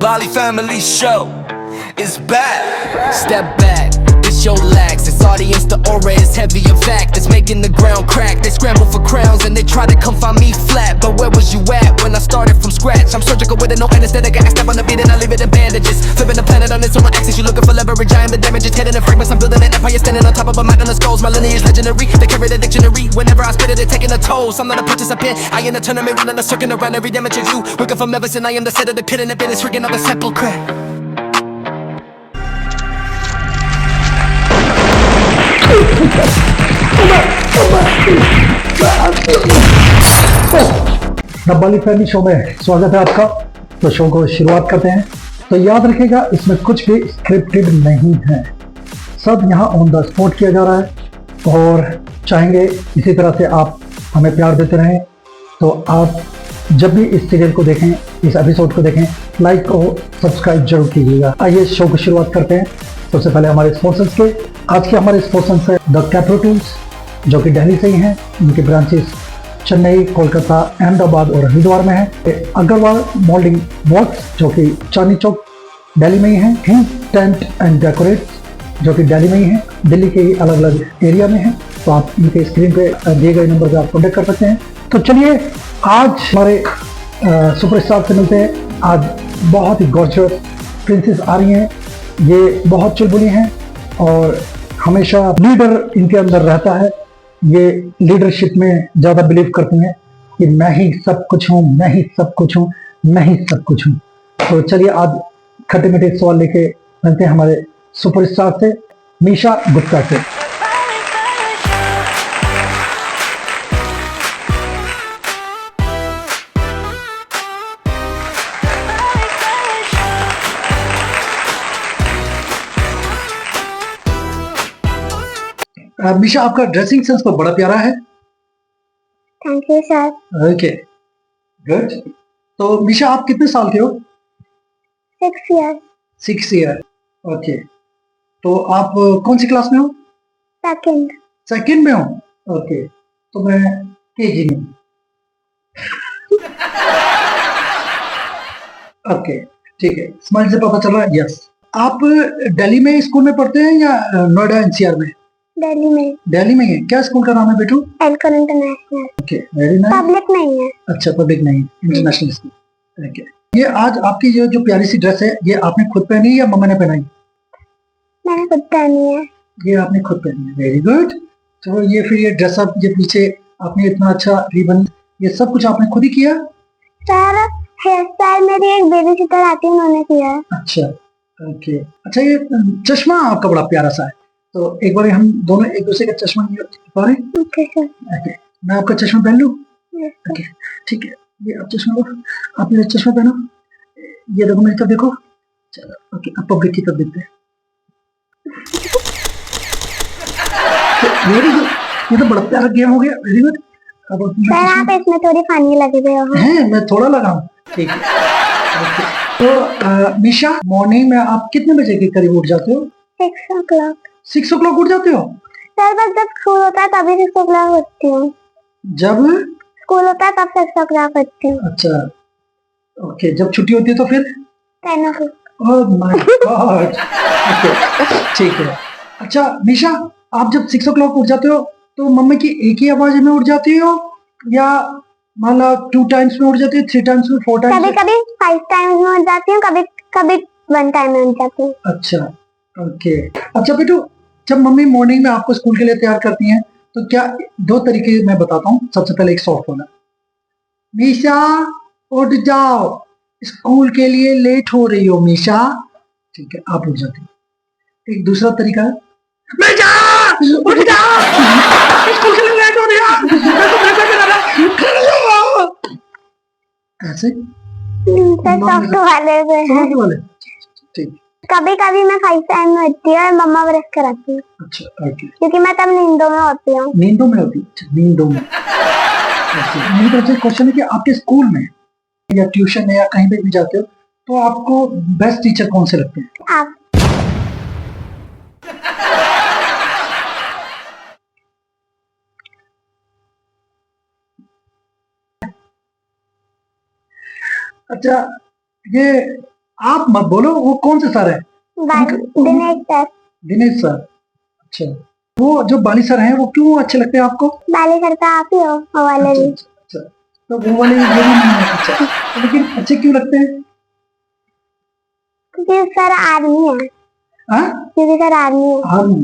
Bali Family Show is back. Step back, it's your lax. This audience, the aura is heavy in fact. It's making the ground crack. They scramble for crowns and they try to come find me flat. But where was you at when I started from scratch? I'm surgical with it, no anesthetic. I step on the beat and I leave it in bandages. Flipping the planet on its own axis. You looking for leverage, I am the damage. It's hidden in fragments. I'm building an empire, standing on top of a mountain of skulls. My lineage legendary. They carry the dictionary. Whenever I spit it, they're taking a toll. So I'm not a participant. I in a tournament, running a circuit around every damage of you. Working from Everson, I am the set of the pit and the bit is freaking of a sepulchre. The Bali family show में स्वागत है आपका। तो show को शुरुआत करते हैं। तो याद रखिएगा, इसमें कुछ भी स्क्रिप्टेड नहीं है, सब यहाँ ऑन द स्पॉट किया जा रहा है। और चाहेंगे इसी तरह से आप हमें प्यार देते रहें। तो आप जब भी इस सीरियल को देखें, इस एपिसोड को देखें, लाइक और सब्सक्राइब जरूर कीजिएगा। आइए शो की शुरुआत करते हैं। सबसे पहले हमारे स्पॉन्सर्स के। आज के हमारे स्पॉन्सर्स है द कैप्रो टूल्स, जो कि दिल्ली से ही हैं। उनके ब्रांचेस चेन्नई, कोलकाता, अहमदाबाद और हरिद्वार में है। अग्रवाल मोल्डिंग वर्क्स, जो कि चांदनी चौक दिल्ली में ही है। हिंद टेंट एंड डेकोरेट्स, जो कि दिल्ली में ही है। दिल्ली के अलग अलग एरिया में है। तो आप इनके स्क्रीन पे दिए गए नंबर पे आप कॉन्टेक्ट कर सकते हैं। तो चलिए आज हमारे सुपरस्टार से मिलते हैं। आज बहुत ही गॉर्जियस प्रिंसेस आ रही हैं। ये बहुत चुलबुली हैं और हमेशा लीडर इनके अंदर रहता है। ये लीडरशिप में ज़्यादा बिलीव करती हैं कि मैं ही सब कुछ हूँ, मैं ही सब कुछ हूँ, मैं ही सब कुछ हूँ। तो चलिए आज खट्टे मीठे सवाल लेके मिलते हैं हमारे सुपरस्टार से, मीशा गुप्ता से। मीशा, आपका ड्रेसिंग सेंस तो बड़ा प्यारा है। Thank you sir. Okay, good. तो मीशा, आप कितने साल के हो? 6 ईयर। 6 year, okay. तो आप कौन सी क्लास में हो? सेकंड। सेकंड में हो, ओके। तो मैं केजी में। ओके, ठीक है। स्माइल से पता चल रहा है। यस। आप दिल्ली में स्कूल में पढ़ते हैं या नोएडा एनसीआर में? दिल्ली में। दिल्ली में है। क्या स्कूल का नाम है बेटू? Elkan international. Okay, very nice. Public नहीं है। अच्छा, पब्लिक नहीं, इंटरनेशनल स्कूल। ओके। ये आज आपकी जो प्यारी सी ड्रेस है, ये आपने खुद पहनी या मम्मा ने पहनाई? मैंने खुद पहनी है। ये आपने खुद पहनी है, वेरी गुड। तो ये फिर ये ड्रेसअप, ये पीछे आपने इतना अच्छा रिबन, ये सब कुछ आपने खुद ही किया? सर, हेयर स्टाइल मेरी एक बेबी सिस्टर आती है, उन्होंने किया है। अच्छा, ओके। अच्छा, ये चश्मा आपका बड़ा प्यारा सा है। तो एक बार हम दोनों एक दूसरे का चश्मा पा रहे हैं? Okay sir. ओके, मैं आपका चश्मा पहन लूं? ओके, ठीक है। ये आप चश्मा लो, आप मेरा चश्मा पहनो। ये देखो, मेरी तरफ देखो। चलो, ओके, अब पब्लिक की तरफ देखते हैं। वेरी गुड, ये तो बड़ा प्यारा गेम हो गया। Very good. अब सर, आप इसमें थोड़ी फनी लगे हुए हो। हैं, मैं थोड़ा लगाऊं? ठीक है, ओके। तो मीशा, मॉर्निंग में आप कितने बजे के करीब उठ जाते हो? 6 o'clock। 6 o'clock उठ जाते हो? सर, बस जब स्कूल होता है तभी 6 o'clock उठती हूँ। जब स्कूल होता है तब 6 o'clock उठती हूँ। अच्छा, ओके। जब छुट्टी होती है तो फिर? 10 o'clock। Oh my God. Okay, ठीक है। अच्छा मीशा, आप जब 6 o'clock उठ जाते हो तो मम्मी की एक ही आवाज में उठ जाती हो या मान लो 2 times में उठ जाती है, 3 times में, 4 times? कभी कभी 5 times में उठ जाती हूँ, कभी कभी 1 time में उठ जाती हूँ। अच्छा, ओके। अच्छा बेटू, जब मम्मी मॉर्निंग में आपको स्कूल के लिए तैयार करती हैं तो क्या 2 तरीके मैं बताता हूँ। सबसे पहले एक सॉफ्ट वाला, मीशा उठ जाओ, स्कूल के लिए लेट हो रही हो मीशा। ठीक है, आप उठ जाती हो। एक दूसरा तरीका है, मीशा उठ जा, स्कूल के लिए लेट हो रही है, मैं तो ब्रेकफास्ट बना रहा हूं। ऐसे सॉफ्ट वाले से। सॉफ्ट वाले, ठीक। कभी कभी मैं 5 टाइम में उठती हूँ और मम्मा ब्रश कराती हूँ। अच्छा, ओके। क्योंकि मैं तब नींदों में होती हूँ। नींदों में होती है? अच्छा, नींदों में। ओके। मेरी तरफ से क्वेश्चन है कि आपके स्कूल में या ट्यूशन में या कहीं पे भी जाते हो तो आपको बेस्ट टीचर कौन से लगते हैं? आप। अच्छा, ये आप मत बोलो, वो कौन से सर है? दिनेश सर। दिनेश सर। अच्छा, वो जो बाली सर हैं वो क्यों अच्छे लगते हैं आपको? बाली सर का आप ही हो, वो वाले भी। अच्छा, तो वो वाले ये भी नहीं है। अच्छा, तो लेकिन अच्छे क्यों लगते हैं? क्योंकि सर आर्मी है। हाँ, क्योंकि सर आर्मी है। Army.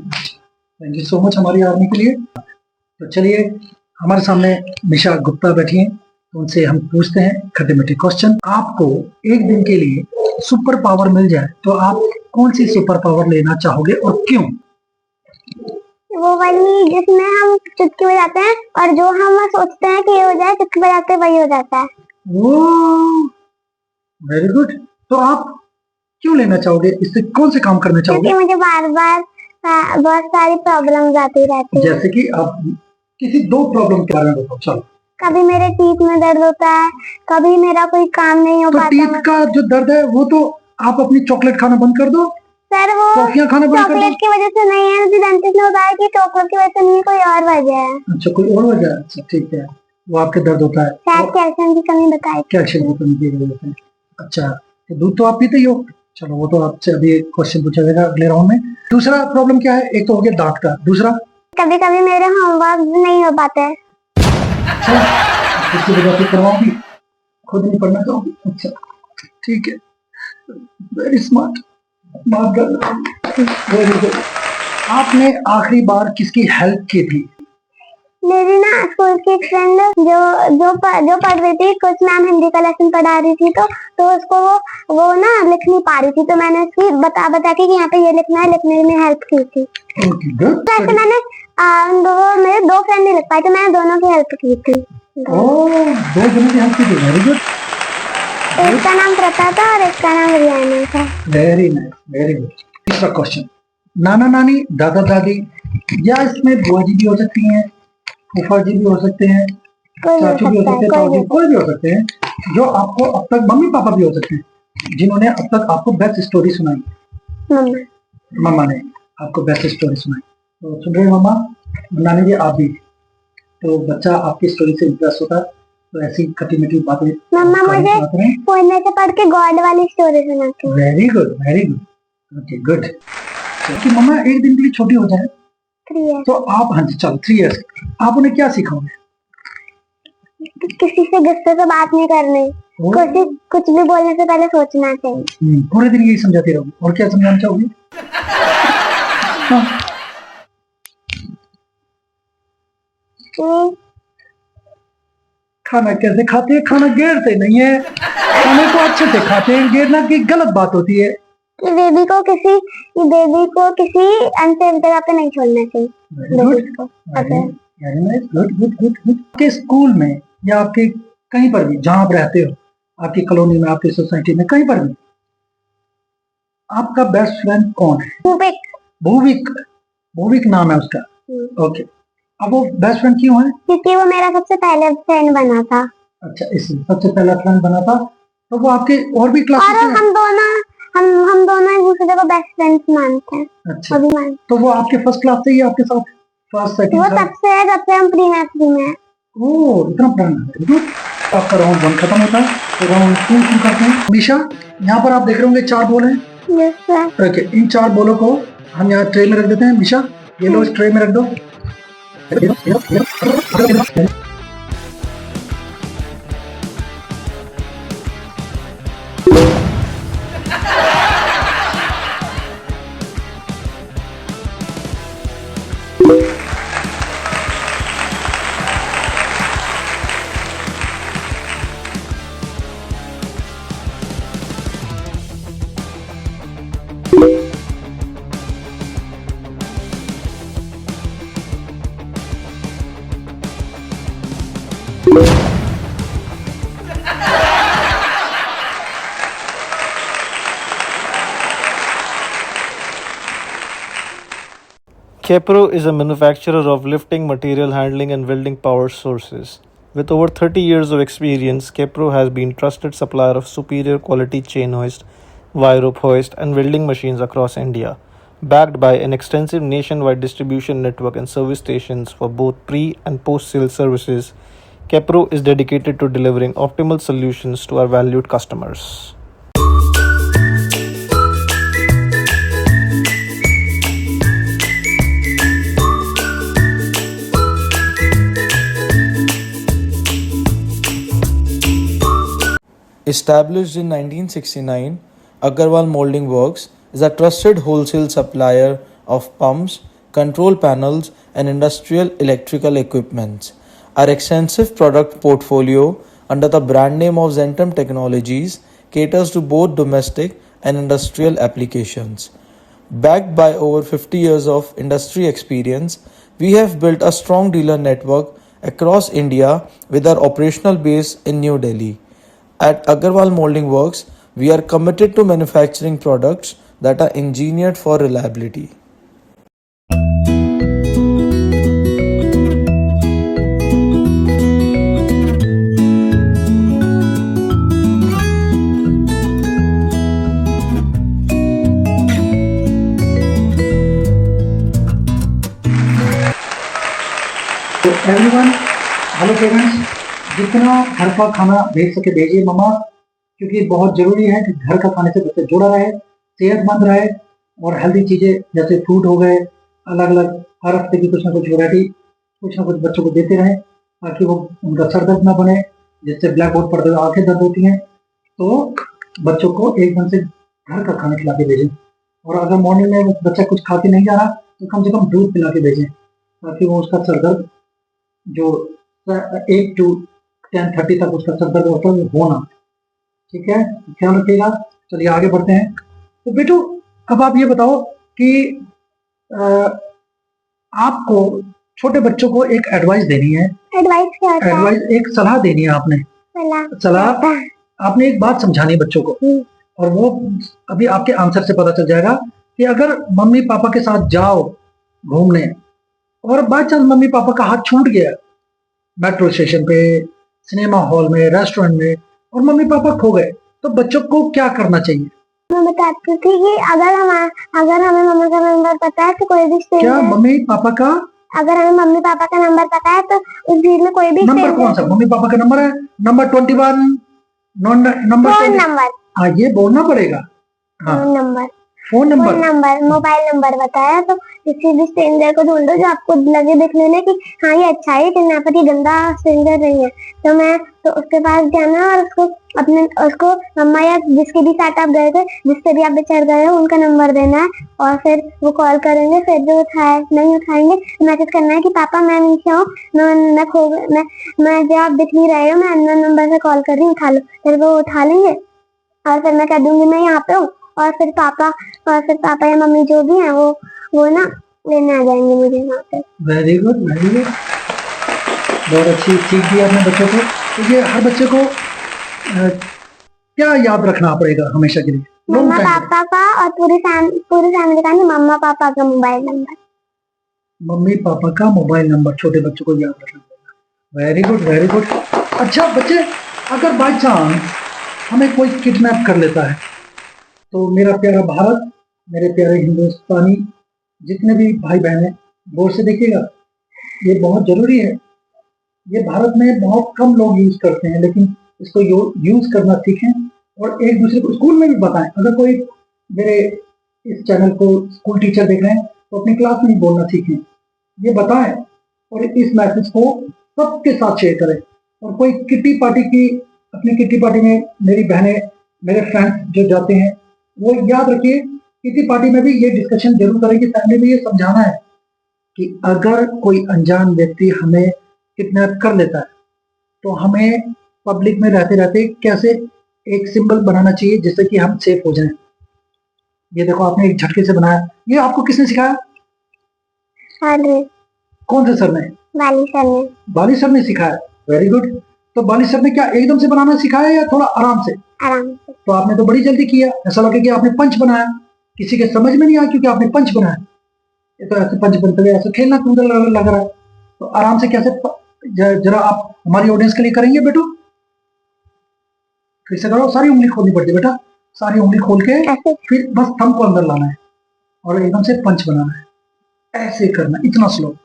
Thank you so much हमारी आर्मी के लिए। तो चलिए, हमारे सामने मिशा गुप्ता बैठी हैं, तो उनसे हम पूछते हैं खट्टे मीठे क्वेश्चन। आपको एक दिन के लिए सुपर पावर मिल जाए तो आप कौन सी सुपर पावर लेना चाहोगे और क्यों? वो वाली जिसमें हम चुटकी बजाते हैं और जो हम सोचते हैं कि ये हो जाए, चुटकी बजाते वही हो जाता है। Very good. तो आप क्यों लेना चाहोगे? इससे कौन से काम करना चाहोगे? क्योंकि मुझे बार बार बहुत सारी प्रॉब्लम्स आती रहती है। जैसे कि आप किसी 2 प्रॉब्लम के बारे में बताओ। चलो। कभी मेरे टीथ में दर्द होता है, कभी मेरा कोई काम नहीं हो तो पाता। टीथ का जो दर्द है वो तो आप अपनी चॉकलेट खाना बंद कर दो। सर वो टॉफियां खाना बंद कर दो। चॉकलेट की वजह से नहीं है, मुझे डेंटिस्ट ने बताया कि चॉकलेट की वजह से नहीं, कोई और वजह है। अच्छा, कोई और वजह है? अच्छा, ठीक है, वो आपके दर्द होता है। शायद कैल्शियम की कमी बताई। कैल्शियम की कमी की वजह से। अच्छा, तो दूध तो आप पीते ही हो। चलो, वो तो आपसे अभी एक क्वेश्चन पूछा जाएगा अगले राउंड में। दूसरा प्रॉब्लम क्या है? एक तो हो गया दांत का, दूसरा कभी कभी मेरे होमवर्क नहीं हो पाते हैं। अच्छा, इसकी वजह से करवाओगी, खुद नहीं पढ़ना चाहोगी? अच्छा, ठीक है, very smart, smart girl, very good. आपने आखिरी बार किसकी हेल्प की थी? मेरी ना स्कूल की एक फ्रेंड जो पढ़ रही थी, कुछ मैम हिंदी का लेसन पढ़ा रही थी, तो उसको वो ना लिख नहीं पा रही थी, तो मैंने उसकी बता के कि यहाँ पे ये लिखना है, लिखने में हेल्प की थी। Okay, good. वैसे मैंने वो मेरे 2 फ्रेंड नहीं लिख पाए, तो मैंने दोनों की हेल्प की थी। ओह, 2 जनों की हेल्प की थी, वेरी गुड। एक का नाम प्रथा था और एक का नाम रियाना था। Very nice, very good. तीसरा क्वेश्चन, नाना नानी, दादा दादी, या इसमें बुआ जी भी हो सकती हैं, फूफा जी भी हो सकते हैं, चाचू भी हो सकते हैं, ताऊ जी, कोई भी हो सकते हैं, जो आपको अब तक, मम्मी पापा भी हो सकते हैं, जिन्होंने अब तक आपको बेस्ट स्टोरी सुनाई। मम्मा ने आपको बेस्ट स्टोरी सुनाई। तो सुन रहे हैं मम्मा, नानी जी आप भी, तो बच्चा आपकी स्टोरी से इंप्रेस होता है, तो ऐसी खट्टी मीठी बातें मम्मा मुझे फोन में से पढ़ के गॉड वाली स्टोरी सुनाती है। Very good, very good, okay, good. कि मम्मा एक दिन के लिए छोटी हो जाए 3 years। तो आप, हाँ जी, चलो 3 इयर्स, आप उन्हें क्या सिखाओगे? किसी से गुस्से से बात नहीं करनी, कुछ भी बोलने से पहले सोचना चाहिए। पूरे दिन यही समझाते रहोगे, और क्या समझाना चाहोगे? हाँ। खाना कैसे खाते हैं? खाना गिरते नहीं है, खाने को अच्छे से खाते हैं, गिरना की गलत बात होती है। कि बेबी को किसी अनसेफ जगह पे नहीं छोड़ना चाहिए। आपके स्कूल में या आपके कहीं पर भी जहाँ आप रहते हो, आपकी कॉलोनी में, आपकी सोसाइटी में, कहीं पर भी आपका बेस्ट फ्रेंड कौन है? भूविक। भूविक नाम है उसका। ओके, अब वो बेस्ट फ्रेंड क्यों है? क्योंकि वो मेरा सबसे पहले फ्रेंड बना था। अच्छा, इसलिए सबसे पहला फ्रेंड बना था। तो वो आपके और भी क्लास और हम दोनों एक दूसरे को बेस्ट फ्रेंड्स मानते हैं। अच्छा, तो वो आपके फर्स्ट क्लास से ही आपके साथ फर्स्ट सेकंड? वो तब से है जब से हम प्री नर्सरी में हैं। ओह, इतना पुराना है। आपका राउंड 1 खत्म होता है, तो राउंड 2 शुरू करते हैं। मिशा, यहाँ पर आप देख रहे होंगे 4 बॉल हैं। Yes sir. ओके, इन 4 बॉलों को हम यहाँ ट्रे में रख देते हैं। मिशा, ये लो, इस ट्रे में रख दो। Kepro is a manufacturer of lifting, material handling and welding power sources. With over 30 years of experience, Kepro has been trusted supplier of superior quality chain hoist, wire rope hoist and welding machines across India. Backed by an extensive nationwide distribution network and service stations for both pre- and post-sale services, Kepro is dedicated to delivering optimal solutions to our valued customers. Established in 1969, Agarwal Molding Works is a trusted wholesale supplier of pumps, control panels, and industrial electrical equipments. Our extensive product portfolio under the brand name of Zentum Technologies caters to both domestic and industrial applications. Backed by over 50 years of industry experience, we have built a strong dealer network across India with our operational base in New Delhi. At Agarwal Molding Works, we are committed to manufacturing products that are engineered for reliability. तो everyone, hello parents, जितना घर का खाना भेज सके भेजिए मम्मा, क्योंकि बहुत जरूरी है कि घर का खाने से बच्चा जुड़ा रहे, सेहतमंद रहे और हेल्दी चीजें जैसे फ्रूट हो गए, अलग अलग हर हफ्ते की कुछ ना कुछ वैरायटी कुछ ना कुछ बच्चों को देते रहें ताकि वो उनका सर दर्द ना बने, जिससे ब्लैक बोर्ड पढ़ते हुए आंखें दर्द होती हैं। तो बच्चों को एकदम से घर का खाना खिला के भेजें, और अगर मॉर्निंग में बच्चा कुछ खा के नहीं जा रहा तो कम से कम दूध पिला के भेजें ताकि वो उसका सर दर्द जो 8 to 10:30 तक उसका सर दर्द होता है वो होना, ठीक है, ख्याल रखिएगा। चलिए आगे बढ़ते हैं। तो बेटू, अब आप ये बताओ कि आपको छोटे बच्चों को एक एडवाइस देनी है। एडवाइस क्या होता है? एडवाइस एक सलाह देनी है आपने। सलाह आपने एक बात समझानी है बच्चों को, और वो अभी आपके आंसर से पता चल जाएगा कि अगर मम्मी पापा के साथ जाओ घूमने और बाय चांस मम्मी पापा का हाथ छूट गया मेट्रो स्टेशन पे, सिनेमा हॉल में, रेस्टोरेंट में, और मम्मी पापा खो गए, तो बच्चों को क्या करना चाहिए? मैं बताती थी कि अगर हमें मम्मी का नंबर पता है तो कोई भी क्या मम्मी पापा का, अगर हमें मम्मी पापा का नंबर पता है तो उस भीड़ में कोई भी नंबर कौन सा मम्मी पापा का नंबर है? नंबर 21, नंबर फोन नंबर, हाँ ये बोलना पड़ेगा। हाँ, फोन नंबर, मोबाइल नंबर बताया तो किसी भी स्ट्रेंजर को ढूंढो जो आपको लगे देखने में कि हाँ ये अच्छा है, किडनैपर, ये गंदा स्ट्रेंजर नहीं है, तो उसके पास जाना और उसको मम्मा या जिसके भी साथ आप गए थे, जिससे भी आप बेचार गए हो, उनका नंबर देना है और फिर वो कॉल करेंगे। फिर जो नहीं उठाएंगे तो मैसेज करना है कि पापा मैं नीचे हूँ, मैं जब आप दिख नहीं रहे हो, मैं अननोन नंबर से कॉल कर रही हूँ, उठा लो। फिर वो उठा लेंगे और फिर मैं कह दूंगी मैं यहाँ पे हूँ, और फिर पापा या मम्मी जो भी हैं वो ना लेने आ जाएंगे मुझे वहाँ पे। वेरी गुड, वेरी गुड, बहुत अच्छी सीख दी आपने बच्चों को। तो ये हर बच्चे को क्या याद रखना पड़ेगा हमेशा के लिए? मम्मा पापा का और पूरी फैमिली का नहीं, मम्मा पापा का मोबाइल नंबर। मम्मी पापा का मोबाइल नंबर छोटे बच्चों को याद रखना पड़ेगा। Very good, very good. अच्छा बच्चे, अगर बाय चांस हमें कोई किडनैप कर लेता है तो मेरा प्यारा भारत, मेरे प्यारे हिंदुस्तानी जितने भी भाई बहन हैं, गौर से देखिएगा, ये बहुत जरूरी है। ये भारत में बहुत कम लोग यूज करते हैं, लेकिन इसको यूज करना सीखें और एक दूसरे को स्कूल में भी बताएं। अगर कोई मेरे इस चैनल को स्कूल टीचर देख रहे हैं तो अपनी क्लास में ही बोलना सीखें, ये बताएं और इस मैसेज को सबके साथ शेयर करें। और कोई किटी पार्टी में मेरी बहनें, मेरे फ्रेंड्स जो जाते हैं, वो याद रखिए किसी पार्टी में भी ये डिस्कशन जरूर करें कि फैमिली में ये समझाना है कि अगर कोई अनजान व्यक्ति हमें किडनैप कर लेता है तो हमें पब्लिक में रहते रहते कैसे एक सिंबल बनाना चाहिए जिससे कि हम सेफ हो जाएं। ये देखो आपने एक झटके से बनाया, ये आपको किसने सिखाया? कौन से सर ने? बाली सर ने सिखाया। Very good. तो बाली सर ने क्या एकदम से बनाना सिखाया या थोड़ा आराम से? तो आपने तो बड़ी जल्दी किया, ऐसा लगे कि आपने पंच बनाया, किसी के समझ में नहीं आया क्योंकि आपने पंच बनाया। ये तो ऐसे पंच बनते हुए ऐसे खेलना कूदना लग रहा है। तो आराम से कैसे, जरा आप हमारी ऑडियंस के लिए करेंगे बेटू? फिर से करो, सारी उंगली खोलनी पड़ती है बेटा, सारी उंगली खोल के फिर बस थंब को अंदर लाना है और एकदम से पंच बनाना है, ऐसे करना, इतना स्लो।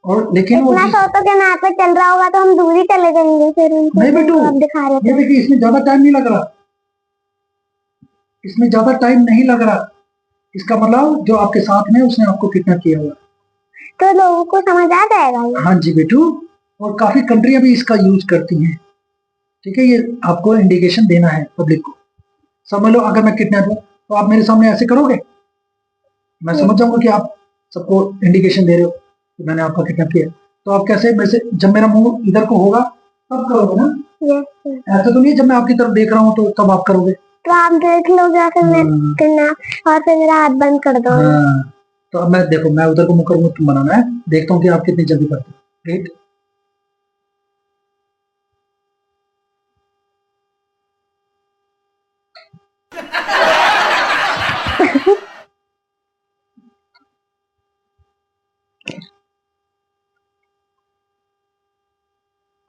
और लेकिन इतना स्लो तो क्या नाक पे चल रहा होगा तो हम दूर ही चले जाएंगे फिर उनको। नहीं बेटू, दिखा रहे ये देखिए इसमें ज्यादा टाइम नहीं लग रहा, इसमें ज्यादा टाइम नहीं लग रहा। इसका मतलब जो आपके साथ में उसने आपको किडनैप किया हुआ, तो लोगों को समझ आ जाएगा। हाँ जी बेटू, और काफी कंट्रियां भी इसका यूज करती हैं। ठीक है, ये आपको इंडिकेशन देना है पब्लिक को। समझ लो अगर मैं किडनैप हूँ तो आप मेरे सामने ऐसे करोगे, मैं समझ जाऊंगा कि आप सबको इंडिकेशन दे रहे हो कि मैंने आपका किडनैप किया। तो आप कैसे मेरे से, जब मेरा मुंह इधर को होगा तब करोगे ना? Yes sir. ऐसा तो नहीं जब मैं आपकी तरफ देख रहा हूँ तो तब आप करोगे। तो आप देख लोगे और फिर मैं किडनैप और फिर मेरा हाथ बंद कर दो। हाँ, तो अब मैं देखो, मैं उधर को मुंह करूंगा, तुम बनाना है, देखता हूँ कि आप कितनी जल्दी करते हो। राइट,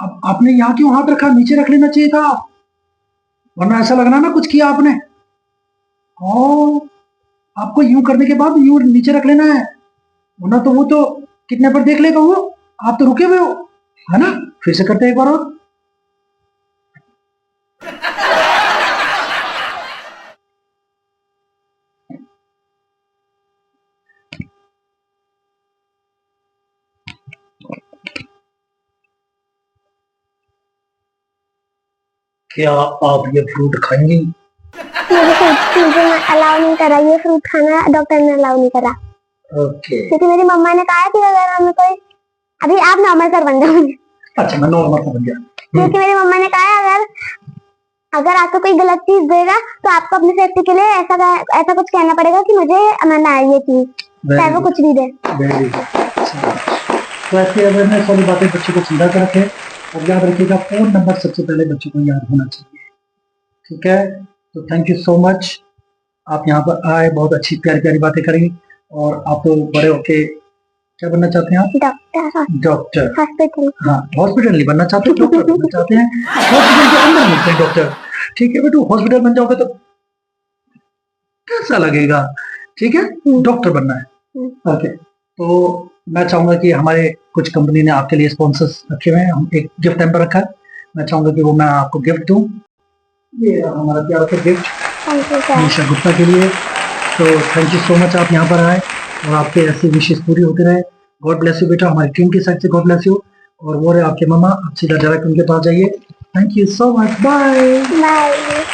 अब आपने यहाँ क्यों हाथ रखा? नीचे रख लेना चाहिए था, वरना ऐसा लगना ना कुछ किया आपने। ओ, आपको यूं करने के बाद यूं नीचे रख लेना है, वरना तो वो तो किडनैपर देख लेगा वो। आप तो रुके हुए हो, है ना? फिर से करते हैं एक बार और। क्या आप ये फ्रूट खाएंगी? मुझे अलाउ नहीं करा ये फ्रूट खाना, डॉक्टर ने अलाउ नहीं करा। ओके, क्योंकि मेरी मम्मा ने कहा कि अगर हमें कोई, अभी आप नॉर्मल सर बन जाओ। अच्छा मैं नॉर्मल समझ गया। क्योंकि मेरी मम्मा ने कहा है अगर आपको कोई गलत चीज देगा तो आपको अपनी सेफ्टी के लिए ऐसा कुछ कहना पड़ेगा कि मुझे मना है ये चीज, चाहे वो कुछ भी दे। Very good. तो ऐसी अवेयरनेस वाली बातें बच्चों को समझा कर रखें, और याद रखिएगा फोन नंबर सबसे पहले बच्चों को याद होना चाहिए। ठीक है, तो थैंक यू सो मच, आप यहाँ पर आए, बहुत अच्छी प्यारी प्यारी बातें करी, और आप तो बड़े होके क्या बनना चाहते हैं आप? डॉक्टर। डॉक्टर। हॉस्पिटल। हाँ, हॉस्पिटल नहीं बनना चाहते, डॉक्टर बनना चाहते हैं। हॉस्पिटल के अंदर मिलते हैं डॉक्टर। ठीक है बेटू, हॉस्पिटल बन जाओगे तो कैसा लगेगा? ठीक है, डॉक्टर बनना है। ओके, तो मैं चाहूंगा कि हमारे कुछ कंपनी ने आपके लिए स्पॉन्सर्स रखे हुए हैं, हम एक गिफ्ट हैम्पर रखा है, मैं चाहूंगा कि वो मैं आपको गिफ्ट दूं। ये रहा हमारा प्यार का गिफ्ट थैंक यू सर। निशा गुप्ता के लिए। तो थैंक यू सो मच, आप यहाँ पर आए और आपके ऐसी विशेष पूरी होते रहे। गॉड ब्लेस यू बेटा, हमारी टीम की साइड से गॉड ब्लेस यू। और वो रहे आपके मामा, आप सीधा डायरेक्ट उनके पास जाइए। Thank you so much, bye bye.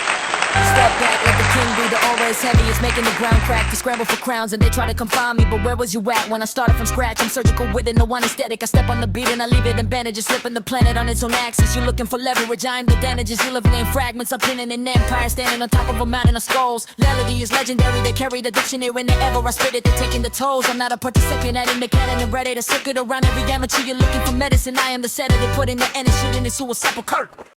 Step back, let the king be the always heavy. It's making the ground crack. You scramble for crowns and they try to confine me. But where was you at when I started from scratch? I'm surgical with it, no anesthetic. I step on the beat and I leave it in bandages. Flipping the planet on its own axis. You're looking for leverage, I am the damages. You're living in fragments. I'm pinning an empire, standing on top of a mountain of skulls. Melody is legendary, they carry the dictionary whenever I spit it. They're taking the tolls. I'm not a participant, I didn't make it and ready to circuit around every amateur. You're looking for medicine, I am the sedative. Putting the end and shooting into a sepulcher.